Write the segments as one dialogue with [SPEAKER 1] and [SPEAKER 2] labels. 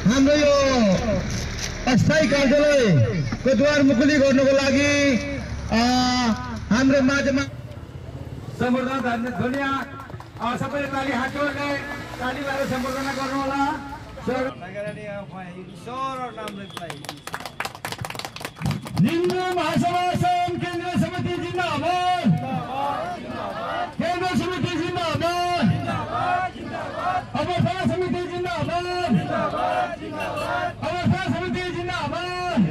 [SPEAKER 1] हाम्रो यो अस्थायी कार्यालयको द्वार मुकुली गर्नको लागि हाम्रो माझमा सम्बोधन धन्य सबैले ताली हात जोड्दै ताली भएर सम्बोधन गर्नु होला। लिम्बू महासभा सङ्घ केन्द्र समिति जिन्दाबाद, केन्द्र समिति जिन्दाबाद, अवस्था समिति जिन्दाबाद, अवस्था समिति जिन्दाबाद।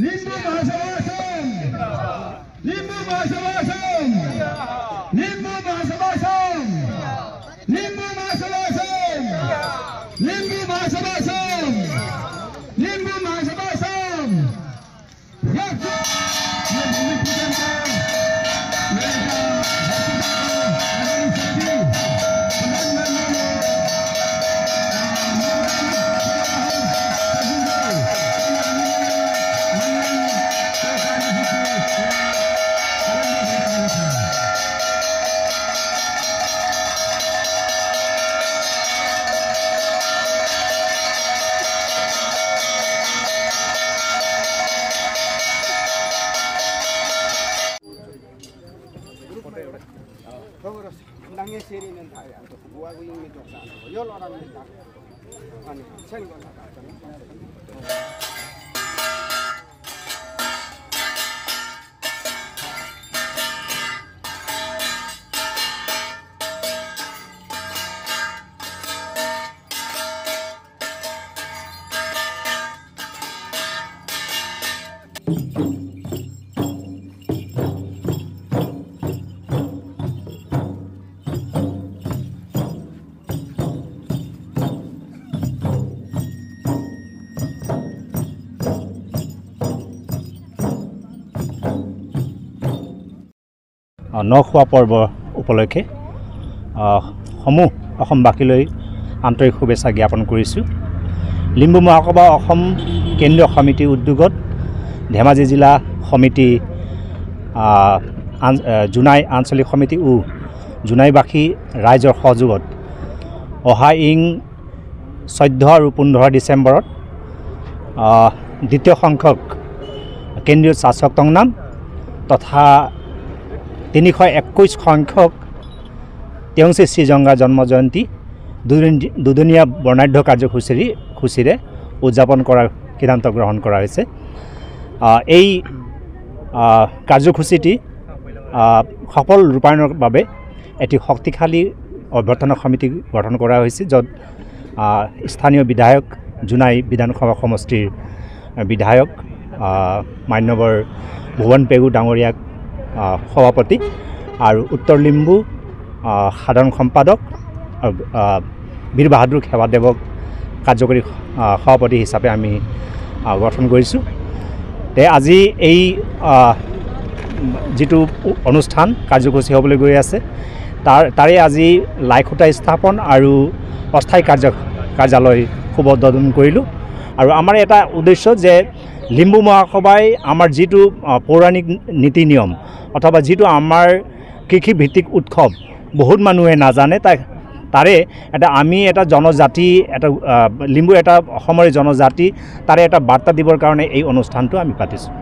[SPEAKER 1] लिम्बू महासभा सङ्घ, लिम्बू महासभा सङ्घ, लिम्बू महासभा सङ्घ, लिम्बू महासभा सङ्घ, लिम्बू महासभा सङ्घ, लिम्बू महासभा सङ्घ। Nangnya sirinan saya, gua yang itu sana, yo orang itu, ane, sen gua nak.
[SPEAKER 2] নখোৱা পৰ্ব উপলক্ষে সমূহ অসমবাসীলৈ আন্তৰিক শুভেচ্ছা জ্ঞাপন কৰিছোঁ। লিম্বু মহাসভা অসম কেন্দ্ৰীয় সমিতিৰ উদ্যোগত ধেমাজি জিলা সমিতি জোনাই আঞ্চলিক সমিতি জোনাইবাসী ৰাইজৰ সহযোগত অহা 14 আৰু 15 ডিচেম্বৰত দ্বিতীয় সংখ্যক কেন্দ্ৰীয় শাসক তংনাম তথা 321 সংখ্যক তেংচি শ্ৰীজংঘা জন্ম জয়ন্তী দুদিনীয়া বৰ্ণাঢ্য কাৰ্যসূচীৰে উদযাপন কৰাৰ সিদ্ধান্ত গ্ৰহণ কৰা হৈছে। এই কাৰ্যসূচীটি সফল ৰূপায়ণৰ বাবে এটি শক্তিশালী অভ্যৰ্থনা সমিতি গঠন কৰা হৈছে, য'ত স্থানীয় বিধায়ক জোনাই বিধানসভা সমষ্টিৰ বিধায়ক মান্যবৰ ভুৱন পেগু ডাঙৰীয়াক সভাপতি আৰু উত্তৰ লিম্বু সাধাৰণ সম্পাদক বীৰ বাহাদুৰ সেৱাদেৱক কাৰ্যকৰী সভাপতি হিচাপে আমি গঠন কৰিছোঁ। আজি এই যিটো অনুষ্ঠান কাৰ্যসূচী হ'বলৈ গৈ আছে তাৰে আজি লাইখুঁটা স্থাপন আৰু অস্থায়ী কাৰ্যালয় শুভ উদ্বোধন কৰিলোঁ। আৰু আমাৰ এটা উদ্দেশ্য যে লিম্বু মহাসভাই আমাৰ যিটো পৌৰাণিক নীতি নিয়ম অথবা যিটো আমাৰ কৃষিভিত্তিক উৎসৱ বহুত মানুহে নাজানে, তাৰে আমি এটা জনজাতি, এটা লিম্বু এটা অসমৰে জনজাতি, তাৰে এটা বাৰ্তা দিবৰ কাৰণে এই অনুষ্ঠানটো আমি পাতিছোঁ।